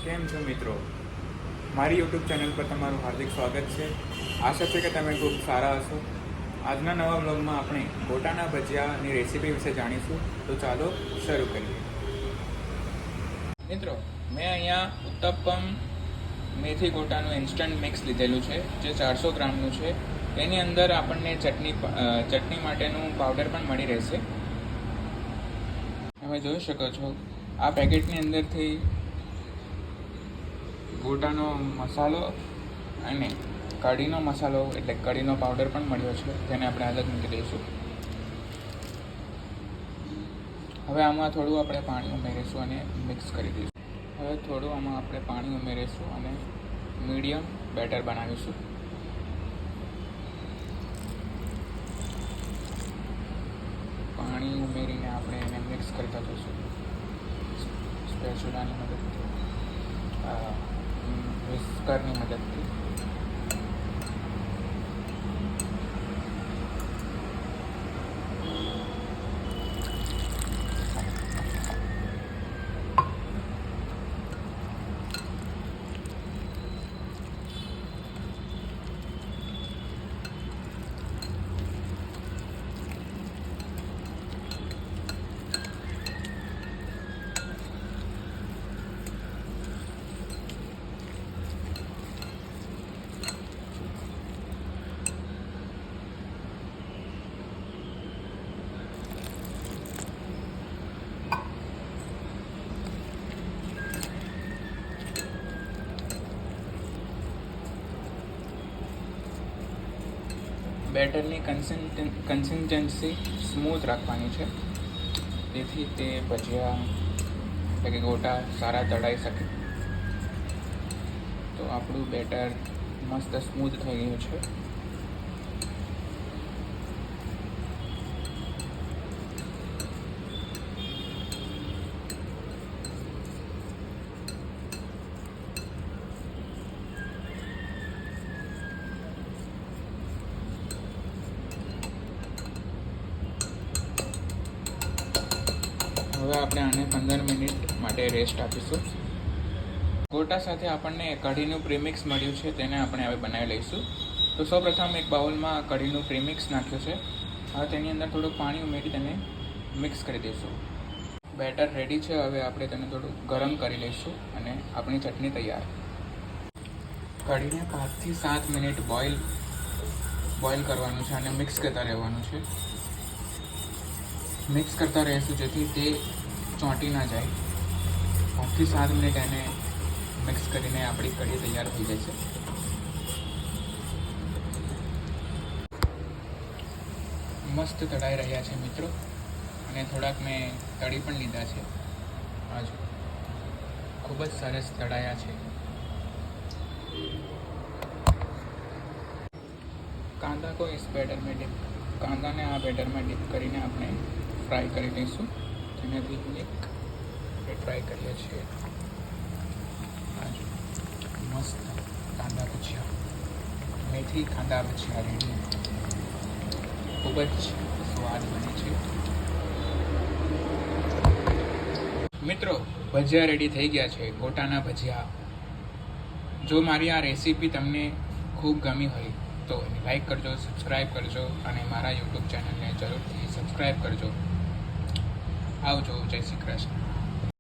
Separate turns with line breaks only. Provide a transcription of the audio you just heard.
કેમ છો મિત્રો? મારી યુટ્યુબ ચેનલ પર તમારું હાર્દિક સ્વાગત છે. આશા છે કે તમે ખૂબ સારા હશો. આજના નવા બ્લોગમાં આપણે ગોટાના ભજીયાની રેસીપી વિશે જાણીશું. તો ચાલો શરૂ કરીએ. મિત્રો, મેં અહીંયા ઉત્તપમ મેથી ગોટાનું ઇન્સ્ટન્ટ મિક્સ લીધેલું છે, જે 400 ગ્રામનું છે. એની અંદર આપણને ચટણી માટેનું પાવડર પણ મળી રહેશે. તમે જોઈ શકો છો, આ પેકેટની અંદરથી ગોટાનો મસાલો અને કઢીનો મસાલો એટલે કઢીનો પાવડર પણ મળ્યો છે, જેને આપણે અલગ મૂકી દઈશું. હવે આમાં થોડું આપણે પાણી ઉમેરીશું અને મિક્સ કરી દઈશું. હવે થોડું આમાં આપણે પાણી ઉમેરીશું અને મીડિયમ બેટર બનાવીશું. પાણી ઉમેરીને આપણે એને મિક્સ કરતા જઈશું સ્પેચ્યુલાની મદદથી, વિસ્કરની મદદથી. બેટરની કન્સિસ્ટન્સી સ્મૂથ રાખવાની છે, જેથી તે ભજીયા એટલે કે ગોટા સારા તળાઈ શકે. તો આપણું બેટર મસ્ત સ્મૂથ થઈ ગયું છે. હવે આપણે આને 15 મિનિટ માટે રેસ્ટ આપીશું. ગોટા સાથે આપણને કઢીનું પ્રીમિક્સ મળ્યું છે, તેને આપણે હવે બનાવી લઈશું. તો સૌપ્રથમ એક બાઉલમાં કઢીનું પ્રીમિક્સ નાખ્યું છે. હવે તેની અંદર થોડુંક પાણી ઉમેરી તેને મિક્સ કરી દઈશું. બેટર રેડી છે. હવે આપણે તેને થોડું ગરમ કરી લઈશું અને આપણી ચટણી તૈયાર. કઢીને 5 થી 7 મિનિટ બોઇલ કરવાનું છે અને મિક્સ કરતા રહેવાનું છે. મિક્સ કરતા રહીશું જેથી તે ચોંટી ના જાય. 5 થી 7 મિનિટ એને મિક્સ કરીને આપણી કઢી તૈયાર થઈ જાય છે. મસ્ત તળાઈ રહ્યા છે મિત્રો, અને થોડાક મેં તળી પણ લીધા છે. આજુ ખૂબ જ સરસ તળાયા છે. કાંદા को इस बैटर में डिप कांदाने आ बैटर में डिप કરીને આપણે ફ્રાય કરી લઈશું. જેનાથી એક ફ્રાય કરીએ છીએ. મસ્ત કાંદા ભજીયા, મેથી કાંદા ભજીયા રેડી. ખૂબ જ સ્વાદ બને છે. મિત્રો, ભજીયા રેડી થઈ ગયા છે, ગોટાના ભજીયા. જો મારી આ રેસીપી તમને ખૂબ ગમી હોય તો લાઈક કરજો, સબસ્ક્રાઈબ કરજો અને મારા યુટ્યુબ ચેનલને જરૂરથી સબસ્ક્રાઈબ કરજો. આવજો. જય શ્રી કૃષ્ણ.